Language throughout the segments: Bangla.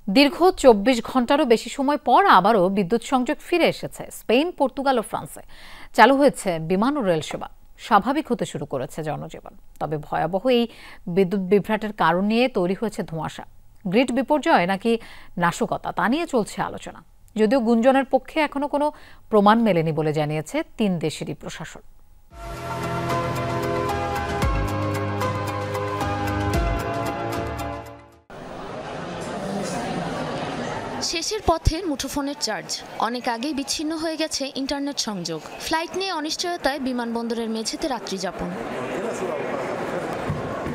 দীর্ঘ ২৪ ঘন্টারও বেশি সময় পর আবারও বিদ্যুৎ সংযোগ ফিরে এসেছে স্পেন, পর্তুগাল ও ফ্রান্সে। চালু হয়েছে বিমান ও রেল সেবা। স্বাভাবিক হতে শুরু করেছে জনজীবন। তবে ভয়াবহ এই বিদ্যুৎ বিভ্রাটের কারণ নিয়ে তৈরি হয়েছে ধোঁয়াশা। গ্রিড বিপর্যয় নাকি নাশকতা, তা নিয়ে চলছে আলোচনা। যদিও গুঞ্জনের পক্ষে এখনো কোনো প্রমাণ মেলেনি বলে জানিয়েছে ৩ দেশেরই প্রশাসন। শেষের পথে মুঠোফোনের চার্জ। অনেক আগেই বিচ্ছিন্ন হয়ে গেছে ইন্টারনেট সংযোগ। ফ্লাইট নিয়ে অনিশ্চয়তায় বিমানবন্দরের মেঝেতে রাত্রি যাপন।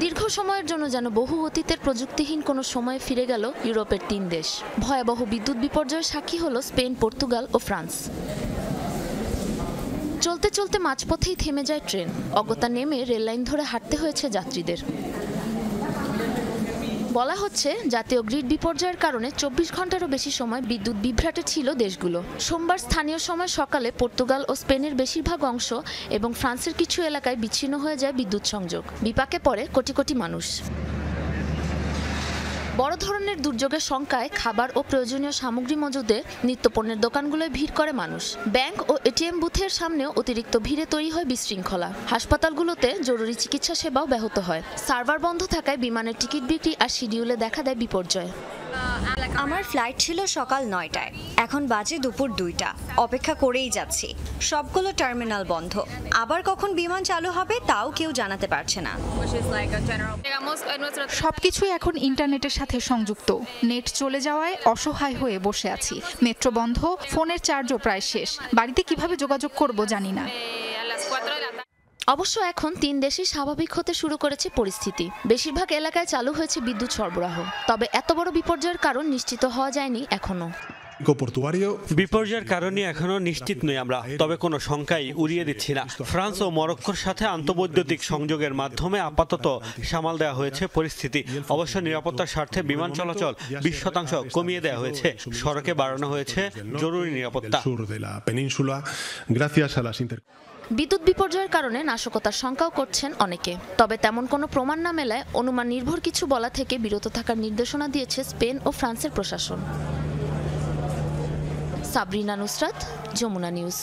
দীর্ঘ সময়ের জন্য যেন বহু অতীতের প্রযুক্তিহীন কোনো সময়ে ফিরে গেল ইউরোপের ৩ দেশ। ভয়াবহ বিদ্যুৎ বিপর্যয়ের সাক্ষী হলো স্পেন, পর্তুগাল ও ফ্রান্স। চলতে চলতে মাঝপথেই থেমে যায় ট্রেন। অগত্যা নেমে রেললাইন ধরে হাঁটতে হয়েছে যাত্রীদের। বলা হচ্ছে জাতীয় গ্রিড বিপর্যয়ের কারণে ২৪ ঘন্টারও বেশি সময় বিদ্যুৎ বিভ্রাটে ছিল দেশগুলো। সোমবার স্থানীয় সময় সকালে পর্তুগাল ও স্পেনের বেশিরভাগ অংশ এবং ফ্রান্সের কিছু এলাকায় বিচ্ছিন্ন হয়ে যায় বিদ্যুৎ সংযোগ। বিপাকে পড়ে কোটি কোটি মানুষ। বড় ধরনের দুর্যোগের শঙ্কায় খাবার ও প্রয়োজনীয় সামগ্রী মজুদে নিত্যপণ্যের দোকানগুলোয় ভিড় করে মানুষ। ব্যাংক ও এটিএম বুথের সামনেও অতিরিক্ত ভিড়ে তৈরি হয় বিশৃঙ্খলা। হাসপাতালগুলোতে জরুরি চিকিৎসা সেবাও ব্যাহত হয়। সার্ভার বন্ধ থাকায় বিমানের টিকিট বিক্রি আর শিডিউলে দেখা দেয় বিপর্যয়। আমার ফ্লাইট ছিল সকাল ৯টায়, এখন বাজে দুপুর ২টা। অপেক্ষা করেই যাচ্ছি। সবগুলো টার্মিনাল বন্ধ। আবার কখন বিমান চালু হবে তাও কেউ জানাতে পারছে না। সবকিছুই এখন ইন্টারনেটের সাথে সংযুক্ত। নেট চলে যাওয়ায় অসহায় হয়ে বসে আছি। মেট্রো বন্ধ, ফোনের চার্জও প্রায় শেষ। বাড়িতে কিভাবে যোগাযোগ করব জানি না। অবশ্য এখন ৩ দেশই স্বাভাবিক হতে শুরু করেছে পরিস্থিতি। বেশিরভাগ এলাকায় চালু হয়েছে বিদ্যুৎ সরবরাহ। তবে এত বড় বিপর্যয়ের কারণ নিশ্চিত হওয়া যায়নি এখনো। বিপর্যয়ের কারণে এখনো নিশ্চিত নই আমরা, তবে কোনো শঙ্কাই উড়িয়ে দিচ্ছি না। ফ্রান্স ও মরক্কোর সাথে আন্তঃবৈদ্যুতিক সংযোগের মাধ্যমে আপাতত সামাল দেওয়া হয়েছে পরিস্থিতি। অবশ্য নিরাপত্তার স্বার্থে বিমান চলাচল ২০% কমিয়ে দেওয়া হয়েছে। সড়কে বাড়ানো হয়েছে জরুরি নিরাপত্তা। বিদ্যুৎ বিপর্যয়ের কারণে নাশকতার শঙ্কাও করছেন অনেকে। তবে তেমন কোনো প্রমাণ না মেলায় অনুমান নির্ভর কিছু বলা থেকে বিরত থাকার নির্দেশনা দিয়েছে স্পেন ও ফ্রান্সের প্রশাসন। সাবরিনা নুসরাত, যমুনা নিউজ।